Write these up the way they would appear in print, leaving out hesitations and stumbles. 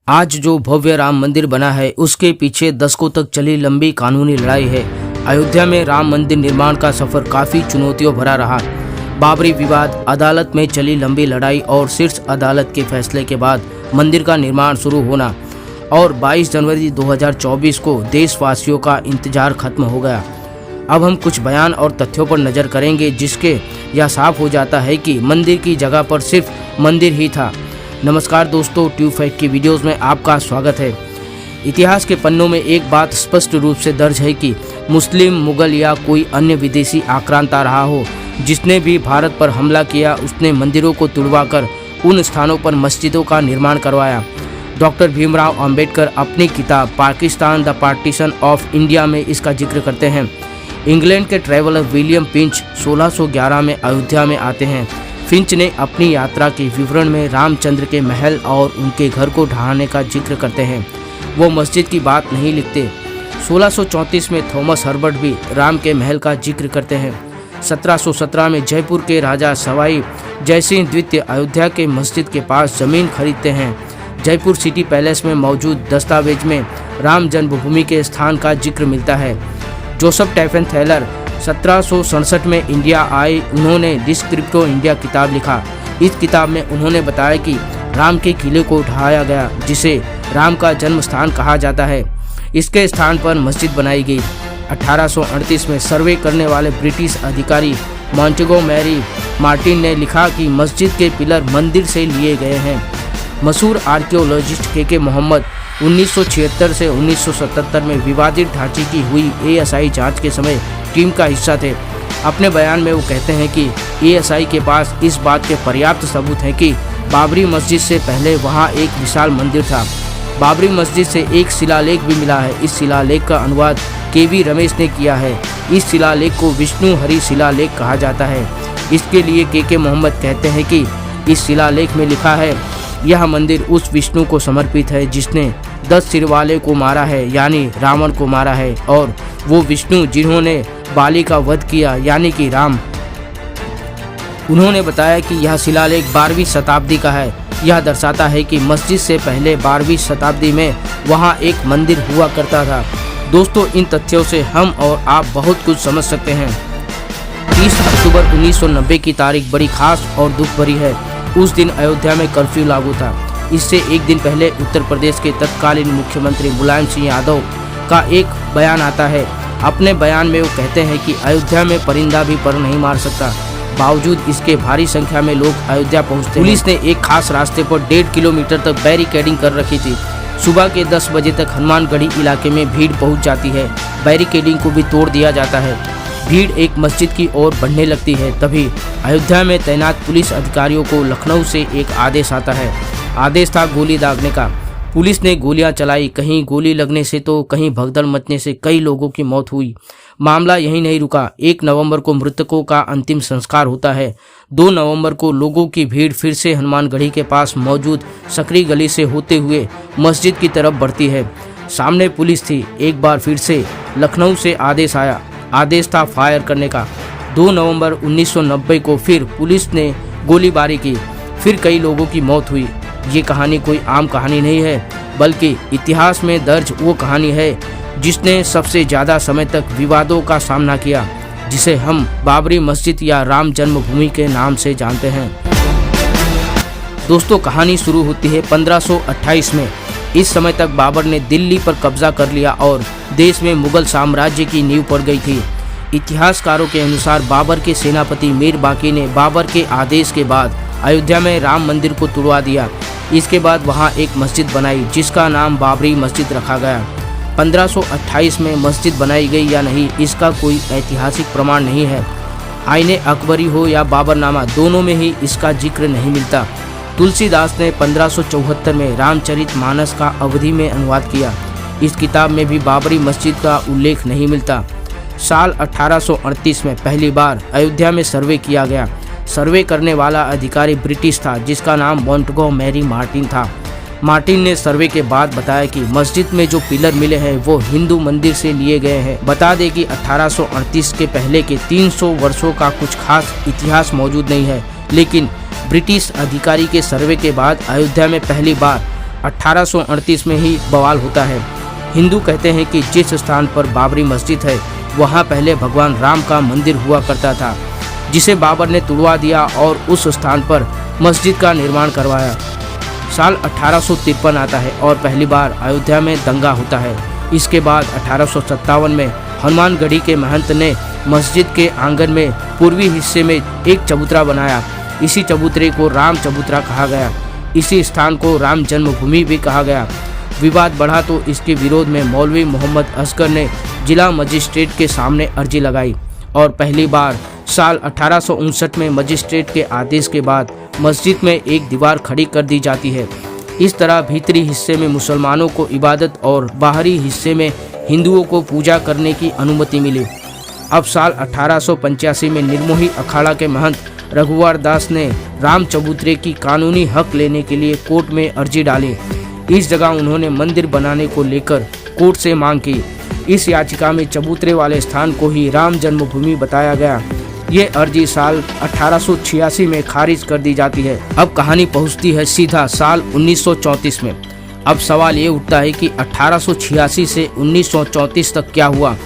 आज जो भव्य राम मंदिर बना है उसके पीछे दशकों तक चली लंबी कानूनी लड़ाई है। अयोध्या में राम मंदिर निर्माण का सफर काफी चुनौतियों भरा रहा। बाबरी विवाद, अदालत में चली लंबी लड़ाई और शीर्ष अदालत के फैसले के बाद मंदिर का निर्माण शुरू होना और 22 जनवरी 2024 को देशवासियों का इंतजार खत्म हो गया। अब हम कुछ बयान और तथ्यों पर नजर करेंगे जिसके यह साफ हो जाता है कि मंदिर की जगह पर सिर्फ मंदिर ही था। नमस्कार दोस्तों, ट्यूब फैक्ट की वीडियोस में आपका स्वागत है। इतिहास के पन्नों में एक बात स्पष्ट रूप से दर्ज है कि मुस्लिम, मुगल या कोई अन्य विदेशी आक्रांता रहा हो, जिसने भी भारत पर हमला किया उसने मंदिरों को तुड़वाकर उन स्थानों पर मस्जिदों का निर्माण करवाया। डॉक्टर भीमराव अंबेडकर अपनी किताब Pakistan the partition of India में इसका जिक्र करते हैं। इंग्लैंड के ट्रैवलर विलियम पिंच 1611 में अयोध्या में आते हैं। फिंच ने अपनी यात्रा के विवरण में रामचंद्र के महल और उनके घर को ढहाने का जिक्र करते हैं। वो मस्जिद की बात नहीं लिखते। 1634 में थॉमस हर्बर्ट भी राम के महल का जिक्र करते हैं। 1717 में जयपुर के राजा सवाई जयसिंह द्वितीय अयोध्या के मस्जिद के पास जमीन खरीदते हैं। जयपुर सिटी पैलेस में मौजूद दस्तावेज में राम जन्मभूमि के स्थान का जिक्र मिलता है। जोसेफ टैफन थैलर 1767 में इंडिया आए। उन्होंने डिस्क्रिप्टो इंडिया किताब लिखा। इस किताब में उन्होंने बताया कि राम के किले को ढहाया गया, जिसे राम का जन्म स्थान कहा जाता है। इसके स्थान पर मस्जिद बनाई गई। 1838 में सर्वे करने वाले ब्रिटिश अधिकारी मॉन्टेगोमेरी मार्टिन ने लिखा कि मस्जिद के पिलर मंदिर से लिए गए हैं। मशहूर आर्कियोलॉजिस्ट के मोहम्मद 1976 से 1977 में विवादित ढांचे की हुई ASI जांच के समय टीम का हिस्सा थे। अपने बयान में वो कहते हैं कि ASI के पास इस बात के पर्याप्त सबूत हैं कि बाबरी मस्जिद से पहले वहां एक विशाल मंदिर था। बाबरी मस्जिद से एक शिलालेख भी मिला है। इस शिलालेख का अनुवाद KV रमेश ने किया है। इस शिलालेख को विष्णु हरि शिलालेख कहा जाता है। इसके लिए KK मोहम्मद कहते हैं कि इस शिलालेख में लिखा है, यह मंदिर उस विष्णु को समर्पित है जिसने 10 सिर वाले को मारा है, यानी रावण को मारा है, और वो विष्णु जिन्होंने बाली का वध किया, यानी कि राम। उन्होंने बताया कि यह शिलालेख 12वीं शताब्दी का है। यह दर्शाता है कि मस्जिद से पहले 12वीं शताब्दी में वहाँ एक मंदिर हुआ करता था। दोस्तों, इन तथ्यों से हम और आप बहुत कुछ समझ सकते हैं। 30 अक्टूबर 1990 की तारीख बड़ी खास और दुख भरी है। उस दिन अयोध्या में कर्फ्यू लागू था। इससे एक दिन पहले उत्तर प्रदेश के तत्कालीन मुख्यमंत्री मुलायम सिंह यादव का एक बयान आता है। अपने बयान में वो कहते हैं कि अयोध्या में परिंदा भी पर नहीं मार सकता। बावजूद इसके भारी संख्या में लोग अयोध्या पहुंचते। पुलिस ने एक खास रास्ते पर 1.5 किलोमीटर तक बैरिकेडिंग कर रखी थी। सुबह के 10 बजे तक हनुमानगढ़ी इलाके में भीड़ पहुंच जाती है। बैरिकेडिंग को भी तोड़ दिया जाता है। भीड़ एक मस्जिद की ओर बढ़ने लगती है। तभी अयोध्या में तैनात पुलिस अधिकारियों को लखनऊ से एक आदेश आता है। आदेश था गोली दागने का। पुलिस ने गोलियां चलाई। कहीं गोली लगने से तो कहीं भगदड़ मचने से कई लोगों की मौत हुई। मामला यहीं नहीं रुका। 1 नवंबर को मृतकों का अंतिम संस्कार होता है। 2 नवंबर को लोगों की भीड़ फिर से हनुमानगढ़ी के पास मौजूद सकरी गली से होते हुए मस्जिद की तरफ बढ़ती है। सामने पुलिस थी। एक बार फिर से लखनऊ से आदेश आया। आदेश था फायर करने का। 2 नवंबर 1990 को फिर पुलिस ने गोलीबारी की। फिर कई लोगों की मौत हुई। ये कहानी कोई आम कहानी नहीं है, बल्कि इतिहास में दर्ज वो कहानी है जिसने सबसे ज़्यादा समय तक विवादों का सामना किया, जिसे हम बाबरी मस्जिद या राम जन्मभूमि के नाम से जानते हैं। दोस्तों, कहानी शुरू होती है 1528 में। इस समय तक बाबर ने दिल्ली पर कब्जा कर लिया और देश में मुगल साम्राज्य की नींव पड़ गई थी। इतिहासकारों के अनुसार बाबर के सेनापति मीर बाकी ने बाबर के आदेश के बाद अयोध्या में राम मंदिर को तुड़वा दिया। इसके बाद वहां एक मस्जिद बनाई जिसका नाम बाबरी मस्जिद रखा गया। 1528 में मस्जिद बनाई गई या नहीं, इसका कोई ऐतिहासिक प्रमाण नहीं है। आईने अकबरी हो या बाबरनामा, दोनों में ही इसका जिक्र नहीं मिलता। तुलसीदास ने 1574 में रामचरितमानस का अवधि में अनुवाद किया। इस किताब में भी बाबरी मस्जिद का उल्लेख नहीं मिलता। साल 1838 में पहली बार अयोध्या में सर्वे किया गया। सर्वे करने वाला अधिकारी ब्रिटिश था जिसका नाम मॉन्टेगोमेरी मार्टिन था। मार्टिन ने सर्वे के बाद बताया कि मस्जिद में जो पिलर मिले हैं वो हिंदू मंदिर से लिए गए हैं। बता दें कि 1838 के पहले के 300 वर्षों का कुछ खास इतिहास मौजूद नहीं है, लेकिन ब्रिटिश अधिकारी के सर्वे के बाद अयोध्या में पहली बार 1838 में ही बवाल होता है। हिंदू कहते हैं कि जिस स्थान पर बाबरी मस्जिद है वहाँ पहले भगवान राम का मंदिर हुआ करता था, जिसे बाबर ने तुड़वा दिया और उस स्थान पर मस्जिद का निर्माण करवाया। साल 1853 आता है और पहली बार अयोध्या में दंगा होता है। इसके बाद 1857 में हनुमानगढ़ी के महंत ने मस्जिद के आंगन में पूर्वी हिस्से में एक चबूतरा बनाया। इसी चबूतरे को राम चबूतरा कहा गया। इसी स्थान को राम जन्मभूमि भी कहा गया। विवाद बढ़ा तो इसके विरोध में मौलवी मोहम्मद असगर ने जिला मजिस्ट्रेट के सामने अर्जी लगाई और पहली बार साल 1859 में मजिस्ट्रेट के आदेश के बाद मस्जिद में एक दीवार खड़ी कर दी जाती है। इस तरह भीतरी हिस्से में मुसलमानों को इबादत और बाहरी हिस्से में हिंदुओं को पूजा करने की अनुमति मिली। अब साल 1885 में निर्मोही अखाड़ा के महंत रघुवर दास ने राम चबूतरे की कानूनी हक लेने के लिए कोर्ट में अर्जी डाली। इस जगह उन्होंने मंदिर बनाने को लेकर कोर्ट से मांग की। इस याचिका में चबूतरे वाले स्थान को ही राम जन्मभूमि बताया गया। ये अर्जी साल 1886 में खारिज कर दी जाती है। अब कहानी पहुंचती है सीधा साल 1934 में। अब सवाल ये उठता है कि 1886 से 1934 तक क्या हुआ।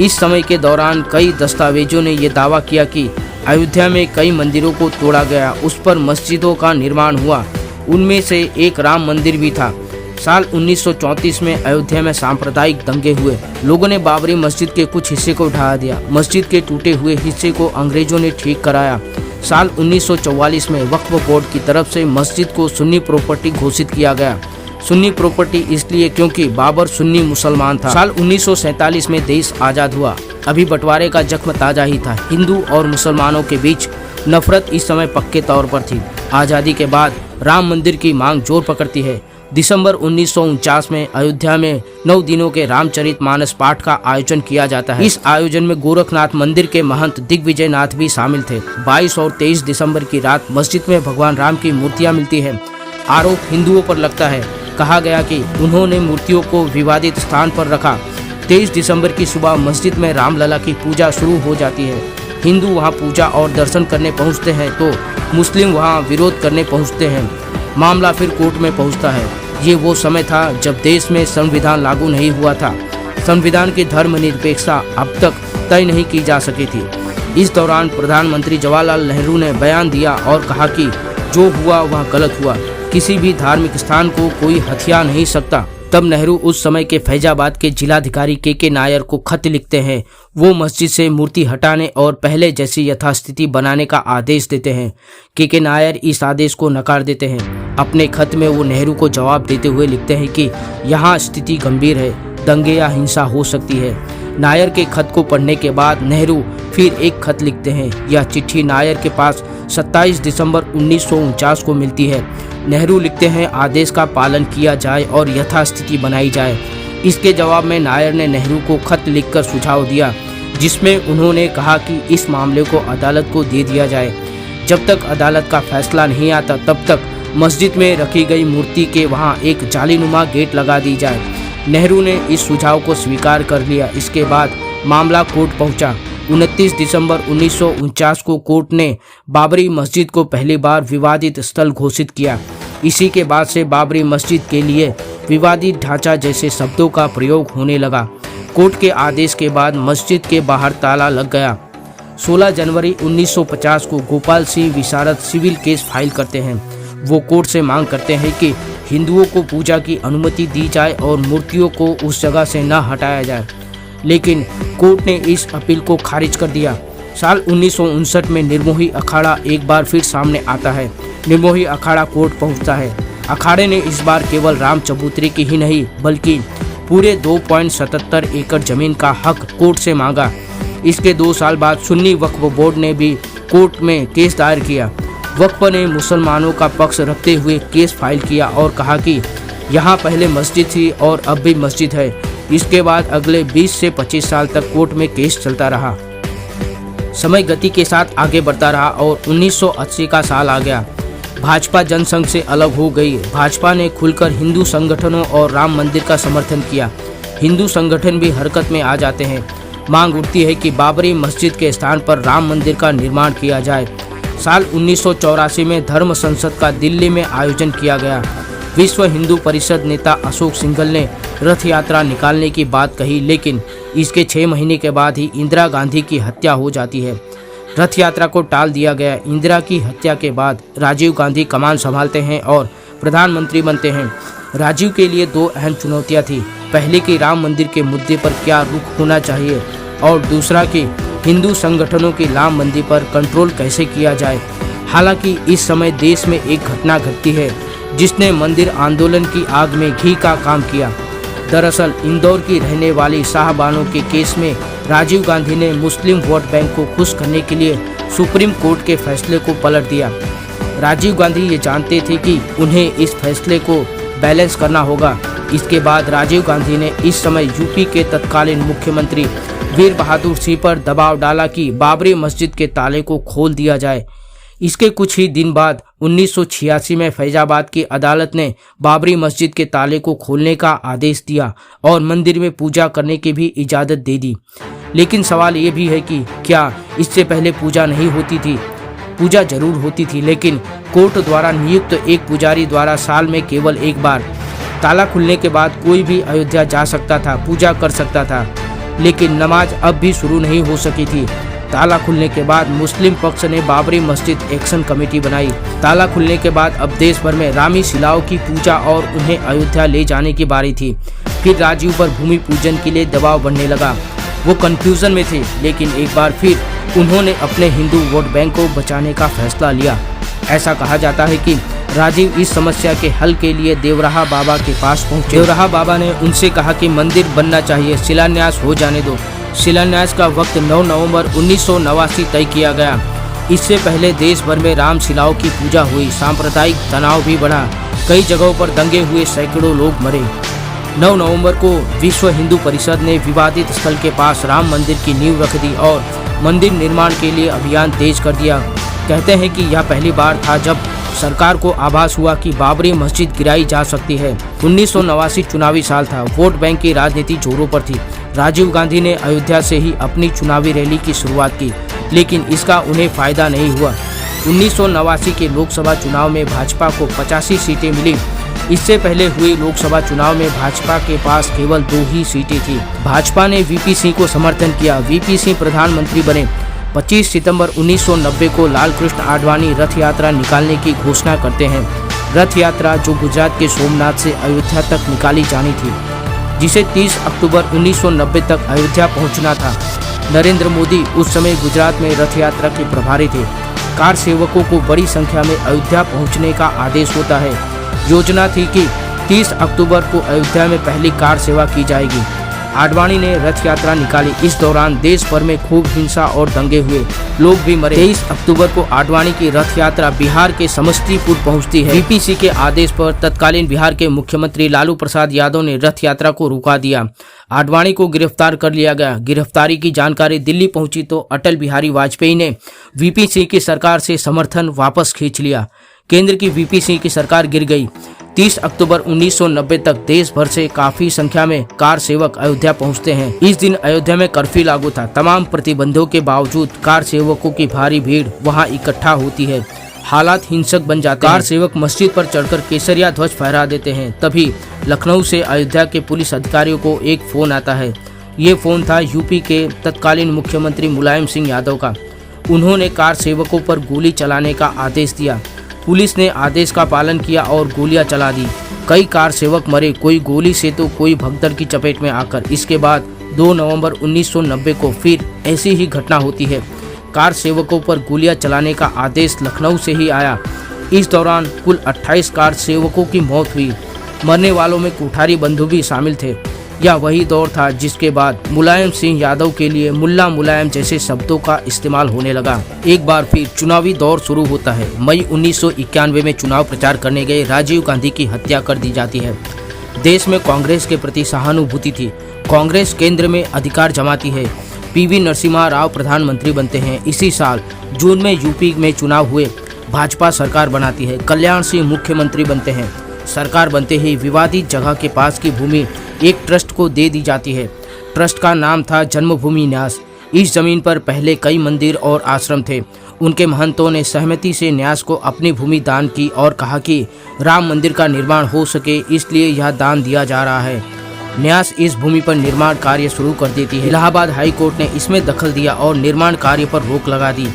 इस समय के दौरान कई दस्तावेजों ने यह दावा किया कि अयोध्या में कई मंदिरों को तोड़ा गया, उस पर मस्जिदों का निर्माण हुआ। उनमें से एक राम मंदिर भी था। साल 1934 में अयोध्या में सांप्रदायिक दंगे हुए। लोगों ने बाबरी मस्जिद के कुछ हिस्से को ढहा दिया। मस्जिद के टूटे हुए हिस्से को अंग्रेजों ने ठीक कराया। साल 1944 में वक्फ बोर्ड की तरफ से मस्जिद को सुन्नी प्रॉपर्टी घोषित किया गया। सुन्नी प्रॉपर्टी इसलिए क्योंकि बाबर सुन्नी मुसलमान था। साल 1947 में देश आज़ाद हुआ। अभी बंटवारे का जख्म ताज़ा ही था। हिंदू और मुसलमानों के बीच नफरत इस समय पक्के तौर पर थी। आज़ादी के बाद राम मंदिर की मांग जोर पकड़ती है। दिसंबर 1949 में अयोध्या में 9 दिनों के रामचरितमानस पाठ का आयोजन किया जाता है। इस आयोजन में गोरखनाथ मंदिर के महंत दिग्विजय नाथ भी शामिल थे। 22 और 23 दिसंबर की रात मस्जिद में भगवान राम की मूर्तियां मिलती हैं। आरोप हिंदुओं पर लगता है। कहा गया कि उन्होंने मूर्तियों को विवादित स्थान पर रखा। 23 दिसंबर की सुबह मस्जिद में रामलला की पूजा शुरू हो जाती है। हिंदू वहां पूजा और दर्शन करने पहुंचते हैं तो मुस्लिम वहां विरोध करने पहुंचते हैं। मामला फिर कोर्ट में पहुंचता है। ये वो समय था जब देश में संविधान लागू नहीं हुआ था। संविधान की धर्मनिरपेक्षता अब तक तय नहीं की जा सकी थी। इस दौरान प्रधानमंत्री जवाहरलाल नेहरू ने बयान दिया और कहा कि जो हुआ वह गलत हुआ। किसी भी धार्मिक स्थान को कोई हथिया नहीं सकता। तब नेहरू उस समय के फैजाबाद के जिलाधिकारी के नायर को खत लिखते हैं। वो मस्जिद से मूर्ति हटाने और पहले जैसी यथास्थिति बनाने का आदेश देते हैं। के नायर इस आदेश को नकार देते हैं। अपने खत में वो नेहरू को जवाब देते हुए लिखते हैं कि यहाँ स्थिति गंभीर है, दंगे या हिंसा हो सकती है। नायर के खत को पढ़ने के बाद नेहरू फिर एक खत लिखते हैं। यह चिट्ठी नायर के पास 27 दिसंबर 1949 को मिलती है। नेहरू लिखते हैं आदेश का पालन किया जाए और यथास्थिति बनाई जाए। इसके जवाब में नायर ने नेहरू को खत लिखकर सुझाव दिया, जिसमें उन्होंने कहा कि इस मामले को अदालत को दे दिया जाए। जब तक अदालत का फैसला नहीं आता तब तक मस्जिद में रखी गई मूर्ति के वहां एक जालीनुमा गेट लगा दी जाए। नेहरू ने इस सुझाव को स्वीकार कर लिया। इसके बाद मामला कोर्ट पहुंचा। 29 दिसंबर 1949 को कोर्ट ने बाबरी मस्जिद को पहली बार विवादित स्थल घोषित किया। इसी के बाद से बाबरी मस्जिद के लिए विवादित ढांचा जैसे शब्दों का प्रयोग होने लगा। कोर्ट के आदेश के बाद मस्जिद के बाहर ताला लग गया। 16 जनवरी 1950 को गोपाल सिंह विशारद सिविल केस फाइल करते हैं। वो कोर्ट से मांग करते हैं कि हिंदुओं को पूजा की अनुमति दी जाए और मूर्तियों को उस जगह से न हटाया जाए, लेकिन कोर्ट ने इस अपील को खारिज कर दिया। साल 1959 में निर्मोही अखाड़ा एक बार फिर सामने आता है। निर्मोही अखाड़ा कोर्ट पहुंचता है। अखाड़े ने इस बार केवल राम चबूतरे की ही नहीं बल्कि पूरे 2.77 एकड़ जमीन का हक कोर्ट से मांगा। इसके 2 साल बाद सुन्नी वक्फ बोर्ड ने भी कोर्ट में केस दायर किया। वक्फ ने मुसलमानों का पक्ष रखते हुए केस फाइल किया और कहा कि यहाँ पहले मस्जिद थी और अब भी मस्जिद है। इसके बाद अगले 20 से 25 साल तक कोर्ट में केस चलता रहा। समय गति के साथ आगे बढ़ता रहा और 1980 का साल आ गया। भाजपा जनसंघ से अलग हो गई। भाजपा ने खुलकर हिंदू संगठनों और राम मंदिर का समर्थन किया। हिंदू संगठन भी हरकत में आ जाते हैं। मांग उठती है कि बाबरी मस्जिद के स्थान पर राम मंदिर का निर्माण किया जाए। साल 1984 में धर्म संसद का दिल्ली में आयोजन किया गया। विश्व हिंदू परिषद नेता अशोक सिंघल ने रथ यात्रा निकालने की बात कही, लेकिन इसके 6 महीने के बाद ही इंदिरा गांधी की हत्या हो जाती है। रथ यात्रा को टाल दिया गया। इंदिरा की हत्या के बाद राजीव गांधी कमान संभालते हैं और प्रधानमंत्री बनते हैं। राजीव के लिए 2 अहम चुनौतियां थी। पहले कि राम मंदिर के मुद्दे पर क्या रुख होना चाहिए और दूसरा कि हिंदू संगठनों की राम मंदिर पर कंट्रोल कैसे किया जाए। हालांकि इस समय देश में एक घटना घटती है जिसने मंदिर आंदोलन की आग में घी का काम किया। दरअसल इंदौर की रहने वाली शाहबानो के केस में राजीव गांधी ने मुस्लिम वोट बैंक को खुश करने के लिए सुप्रीम कोर्ट के फैसले को पलट दिया। राजीव गांधी ये जानते थे कि उन्हें इस फैसले को बैलेंस करना होगा। इसके बाद राजीव गांधी ने इस समय यूपी के तत्कालीन मुख्यमंत्री वीर बहादुर सिंह पर दबाव डाला कि बाबरी मस्जिद के ताले को खोल दिया जाए। इसके कुछ ही दिन बाद 1986 में फैजाबाद की अदालत ने बाबरी मस्जिद के ताले को खोलने का आदेश दिया और मंदिर में पूजा करने की भी इजाज़त दे दी। लेकिन सवाल ये भी है कि क्या इससे पहले पूजा नहीं होती थी? पूजा जरूर होती थी, लेकिन कोर्ट द्वारा नियुक्त एक पुजारी द्वारा साल में केवल एक बार। ताला खुलने के बाद कोई भी अयोध्या जा सकता था, पूजा कर सकता था, लेकिन नमाज अब भी शुरू नहीं हो सकी थी। ताला खुलने के बाद मुस्लिम पक्ष ने बाबरी मस्जिद एक्शन कमेटी बनाई। ताला खुलने के बाद अब देश भर में रामी शिलाओं की पूजा और उन्हें अयोध्या ले जाने की बारी थी। फिर राजीव पर भूमि पूजन के लिए दबाव बढ़ने लगा। वो कंफ्यूजन में थे, लेकिन एक बार फिर उन्होंने अपने हिंदू वोट बैंक को बचाने का फैसला लिया। ऐसा कहा जाता है कि राजीव इस समस्या के हल के लिए देवराहा बाबा के पास पहुंचे। देवराहा बाबा ने उनसे कहा कि मंदिर बनना चाहिए, शिलान्यास हो जाने दो। शिलान्यास का वक्त 9 नवंबर 1989 तय किया गया। इससे पहले देश भर में राम शिलाओं की पूजा हुई। सांप्रदायिक तनाव भी बढ़ा, कई जगहों पर दंगे हुए, सैकड़ों लोग मरे। 9 नवंबर को विश्व हिंदू परिषद ने विवादित स्थल के पास राम मंदिर की नींव रख दी और मंदिर निर्माण के लिए अभियान तेज कर दिया। कहते हैं कि यह पहली बार था जब सरकार को आभास हुआ कि बाबरी मस्जिद गिराई जा सकती है। 1989 चुनावी साल था। वोट बैंक की राजनीति जोरों पर थी। राजीव गांधी ने अयोध्या से ही अपनी चुनावी रैली की शुरुआत की, लेकिन इसका उन्हें फायदा नहीं हुआ। 1989 के लोकसभा चुनाव में भाजपा को 85 सीटें मिली। इससे पहले हुए लोकसभा चुनाव में भाजपा के पास केवल 2 ही सीटें थी। भाजपा ने वीपी सिंह को समर्थन किया। वीपी सिंह प्रधानमंत्री बने। 25 सितंबर 1990 को लालकृष्ण आडवाणी रथ यात्रा निकालने की घोषणा करते हैं। रथ यात्रा जो गुजरात के सोमनाथ से अयोध्या तक निकाली जानी थी, जिसे 30 अक्टूबर 1990 तक अयोध्या पहुंचना था। नरेंद्र मोदी उस समय गुजरात में रथ यात्रा के प्रभारी थे। कार सेवकों को बड़ी संख्या में अयोध्या पहुंचने का आदेश होता है। योजना थी कि 30 अक्टूबर को अयोध्या में पहली कार सेवा की जाएगी। आडवाणी ने रथ यात्रा निकाली। इस दौरान देश भर में खूब हिंसा और दंगे हुए, लोग भी मरे। 23 अक्टूबर को आडवाणी की रथ यात्रा बिहार के समस्तीपुर पहुंचती है। वीपीसी के आदेश पर तत्कालीन बिहार के मुख्यमंत्री लालू प्रसाद यादव ने रथ यात्रा को रुका दिया। आडवाणी को गिरफ्तार कर लिया गया। गिरफ्तारी की जानकारी दिल्ली पहुंची तो अटल बिहारी वाजपेयी ने वीपी सिंह की सरकार से समर्थन वापस खींच लिया। केंद्र की वीपी सिंह की सरकार गिर गई। 30 अक्टूबर 1990 तक देश भर से काफी संख्या में कार सेवक अयोध्या पहुंचते हैं। इस दिन अयोध्या में कर्फ्यू लागू था। तमाम प्रतिबंधों के बावजूद कार सेवकों की भारी भीड़ वहां इकट्ठा होती है। हालात हिंसक बन जाते हैं। कार सेवक मस्जिद पर चढ़कर केसरिया ध्वज फहरा देते हैं। तभी लखनऊ से अयोध्या के पुलिस अधिकारियों को एक फोन आता है। ये फोन था यूपी के तत्कालीन मुख्यमंत्री मुलायम सिंह यादव का। उन्होंने कार सेवकों पर गोली चलाने का आदेश दिया। पुलिस ने आदेश का पालन किया और गोलियां चला दी। कई कार सेवक मरे, कोई गोली से तो कोई भगदड़ की चपेट में आकर। इसके बाद 2 नवंबर 1990 को फिर ऐसी ही घटना होती है। कार सेवकों पर गोलियां चलाने का आदेश लखनऊ से ही आया। इस दौरान कुल 28 कार सेवकों की मौत हुई। मरने वालों में कोठारी बंधु भी शामिल थे। यह वही दौर था जिसके बाद मुलायम सिंह यादव के लिए मुल्ला मुलायम जैसे शब्दों का इस्तेमाल होने लगा। एक बार फिर चुनावी दौर शुरू होता है। मई 1991 में चुनाव प्रचार करने गए राजीव गांधी की हत्या कर दी जाती है। देश में कांग्रेस के प्रति सहानुभूति थी। कांग्रेस केंद्र में अधिकार जमाती है। पीवी नरसिम्हा राव प्रधानमंत्री बनते हैं। इसी साल जून में यूपी में चुनाव हुए। भाजपा सरकार बनाती है। कल्याण सिंह मुख्यमंत्री बनते हैं। सरकार बनते ही विवादित जगह के पास की भूमि एक ट्रस्ट को दे दी जाती है। ट्रस्ट का नाम था जन्मभूमि न्यास। इस जमीन पर पहले कई मंदिर और आश्रम थे। उनके महंतों ने सहमति से न्यास को अपनी भूमि दान की और कहा कि राम मंदिर का निर्माण हो सके इसलिए यह दान दिया जा रहा है। न्यास इस भूमि पर निर्माण कार्य शुरू कर देती है। इलाहाबाद हाई कोर्ट ने इसमें दखल दिया और निर्माण कार्य पर रोक लगा दी।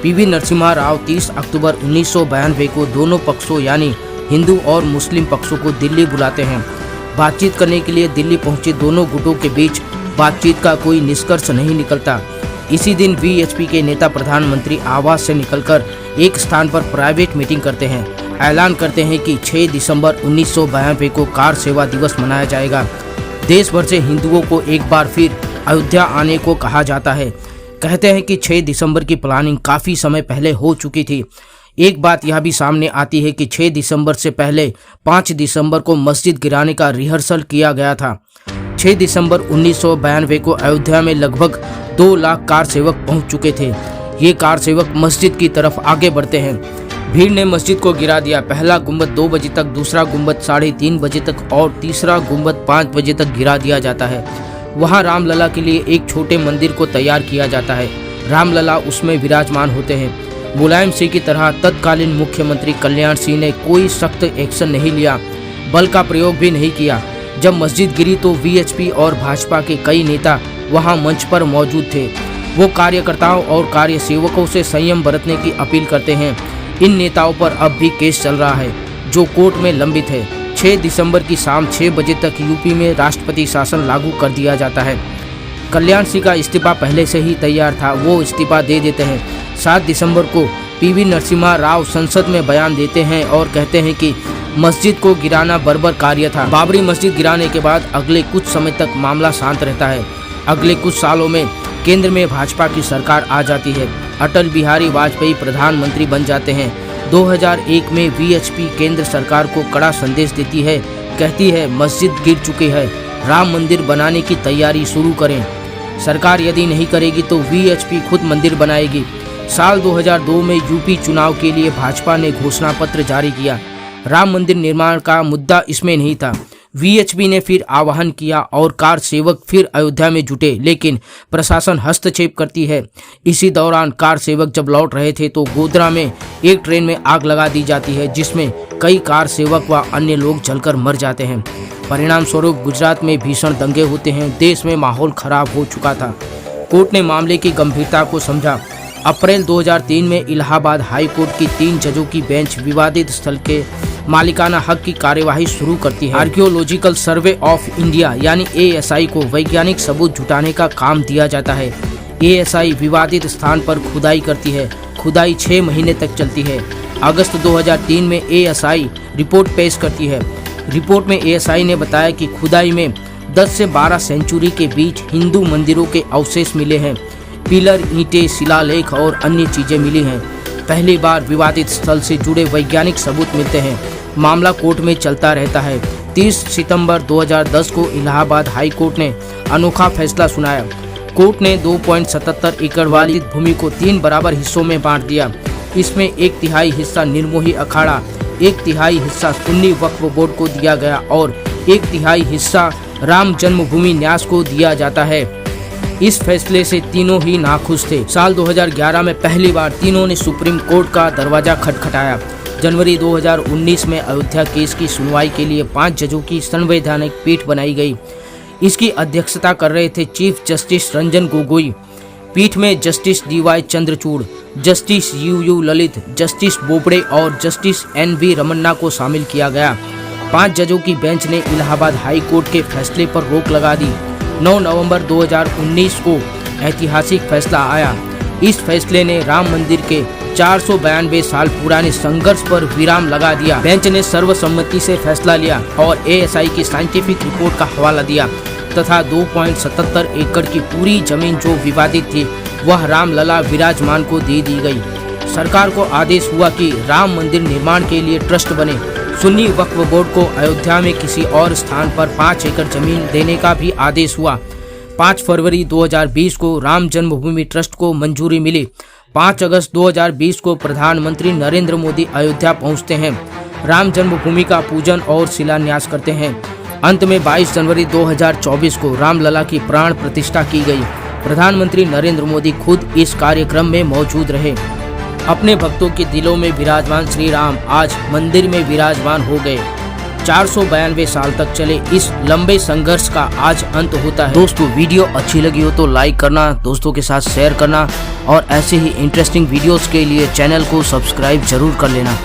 पीवी नरसिम्हा राव 30 अक्टूबर 1992 को दोनों पक्षों यानी हिंदू और मुस्लिम पक्षों को दिल्ली बुलाते हैं। बातचीत करने के लिए दिल्ली पहुंचे दोनों गुटों के बीच बातचीत का कोई निष्कर्ष नहीं निकलता। इसी दिन वीएचपी के नेता प्रधानमंत्री आवास से निकलकर एक स्थान पर प्राइवेट मीटिंग करते हैं। ऐलान करते हैं कि 6 दिसंबर 1992 को कार सेवा दिवस मनाया जाएगा। देश भर से हिंदुओं को एक बार फिर अयोध्या आने को कहा जाता है। कहते हैं कि 6 दिसंबर की प्लानिंग काफ़ी समय पहले हो चुकी थी। एक बात यह भी सामने आती है कि 6 दिसंबर से पहले 5 दिसंबर को मस्जिद गिराने का रिहर्सल किया गया था। 6 दिसंबर 1992 को अयोध्या में लगभग 2 लाख कार सेवक पहुंच चुके थे। ये कार सेवक मस्जिद की तरफ आगे बढ़ते हैं। भीड़ ने मस्जिद को गिरा दिया। पहला गुंबद 2 बजे तक, दूसरा गुंबद 3:30 बजे तक और तीसरा गुंबद 5 बजे तक गिरा दिया जाता है। वहाँ रामलला के लिए एक छोटे मंदिर को तैयार किया जाता है। रामलला उसमें विराजमान होते हैं। मुलायम सिंह की तरह तत्कालीन मुख्यमंत्री कल्याण सिंह ने कोई सख्त एक्शन नहीं लिया, बल का प्रयोग भी नहीं किया। जब मस्जिद गिरी तो वीएचपी और भाजपा के कई नेता वहां मंच पर मौजूद थे। वो कार्यकर्ताओं और कार्यसेवकों से संयम बरतने की अपील करते हैं। इन नेताओं पर अब भी केस चल रहा है जो कोर्ट में लंबित है। 6 दिसंबर की शाम 6 बजे तक यूपी में राष्ट्रपति शासन लागू कर दिया जाता है। कल्याण सिंह का इस्तीफा पहले से ही तैयार था, वो इस्तीफा दे देते हैं। 7 दिसंबर को पीवी नरसिम्हा राव संसद में बयान देते हैं और कहते हैं कि मस्जिद को गिराना बर्बर कार्य था। बाबरी मस्जिद गिराने के बाद अगले कुछ समय तक मामला शांत रहता है। अगले कुछ सालों में केंद्र में भाजपा की सरकार आ जाती है। अटल बिहारी वाजपेयी प्रधानमंत्री बन जाते हैं। 2001 में वीएचपी केंद्र सरकार को कड़ा संदेश देती है, कहती है मस्जिद गिर चुकी है, राम मंदिर बनाने की तैयारी शुरू करें। सरकार यदि नहीं करेगी तो वीएचपी खुद मंदिर बनाएगी। साल 2002 में यूपी चुनाव के लिए भाजपा ने घोषणा पत्र जारी किया। राम मंदिर निर्माण का मुद्दा इसमें नहीं था। वीएचपी ने फिर आह्वान किया और कार सेवक फिर अयोध्या में जुटे, लेकिन प्रशासन हस्तक्षेप करती है। इसी दौरान कार सेवक जब लौट रहे थे तो गोधरा में एक ट्रेन में आग लगा दी जाती है, जिसमें कई कार सेवक व अन्य लोग जलकर मर जाते हैं। परिणाम स्वरूप गुजरात में भीषण दंगे होते हैं। देश में माहौल खराब हो चुका था। कोर्ट ने मामले की गंभीरता को समझा। अप्रैल 2003 में इलाहाबाद हाई कोर्ट की 3 जजों की बेंच विवादित स्थल के मालिकाना हक की कार्यवाही शुरू करती है। आर्कियोलॉजिकल सर्वे ऑफ इंडिया यानी ASI को वैज्ञानिक सबूत जुटाने का काम दिया जाता है। ASI विवादित स्थान पर खुदाई करती है। खुदाई 6 महीने तक चलती है। अगस्त 2003 में ASI रिपोर्ट पेश करती है। रिपोर्ट में ASI ने बताया कि खुदाई में 10 से 12 सेंचुरी के बीच हिंदू मंदिरों के अवशेष मिले हैं। पिलर, ईंटें, शिलालेख और अन्य चीजें मिली हैं। पहली बार विवादित स्थल से जुड़े वैज्ञानिक सबूत मिलते हैं। मामला कोर्ट में चलता रहता है। 30 सितंबर 2010 को इलाहाबाद हाई कोर्ट ने अनोखा फैसला सुनाया। कोर्ट ने 2.77 एकड़ वाली भूमि को 3 बराबर हिस्सों में बांट दिया। इसमें 1/3 हिस्सा निर्मोही अखाड़ा, 1/3 हिस्सा सुन्नी वक्फ बोर्ड को दिया गया और 1/3 हिस्सा राम जन्मभूमि न्यास को दिया जाता है। इस फैसले से तीनों ही नाखुश थे। साल 2011 में पहली बार तीनों ने सुप्रीम कोर्ट का दरवाजा खटखटाया। जनवरी 2019 में अयोध्या केस की सुनवाई के लिए 5 जजों की संवैधानिक पीठ बनाई गई। इसकी अध्यक्षता कर रहे थे चीफ जस्टिस रंजन गोगोई। पीठ में justice DY Chandrachud, justice UU Lalit, justice Bobde और जस्टिस NV रमन्ना को शामिल किया गया। 5 जजों की बेंच ने इलाहाबाद हाई कोर्ट के फैसले पर रोक लगा दी। 9 नवंबर 2019 को ऐतिहासिक फैसला आया। इस फैसले ने राम मंदिर के 492 साल पुराने संघर्ष पर विराम लगा दिया। बेंच ने सर्वसम्मति से फैसला लिया और ASI की साइंटिफिक रिपोर्ट का हवाला दिया तथा 2.77 एकड़ की पूरी जमीन जो विवादित थी वह रामलला विराजमान को दे दी गई। सरकार को आदेश हुआ कि राम मंदिर निर्माण के लिए ट्रस्ट बने। सुन्नी वक्फ बोर्ड को अयोध्या में किसी और स्थान पर 5 एकड़ जमीन देने का भी आदेश हुआ। 5 फरवरी 2020 को राम जन्मभूमि ट्रस्ट को मंजूरी मिली। 5 अगस्त 2020 को प्रधानमंत्री नरेंद्र मोदी अयोध्या पहुंचते हैं, राम जन्मभूमि का पूजन और शिलान्यास करते हैं। अंत में 22 जनवरी 2024 को रामलला की प्राण प्रतिष्ठा की गई। प्रधानमंत्री नरेंद्र मोदी खुद इस कार्यक्रम में मौजूद रहे। अपने भक्तों के दिलों में विराजमान श्री राम आज मंदिर में विराजमान हो गए। 492 साल तक चले इस लंबे संघर्ष का आज अंत होता है। दोस्तों, वीडियो अच्छी लगी हो तो लाइक करना, दोस्तों के साथ शेयर करना और ऐसे ही इंटरेस्टिंग वीडियोस के लिए चैनल को सब्सक्राइब जरूर कर लेना।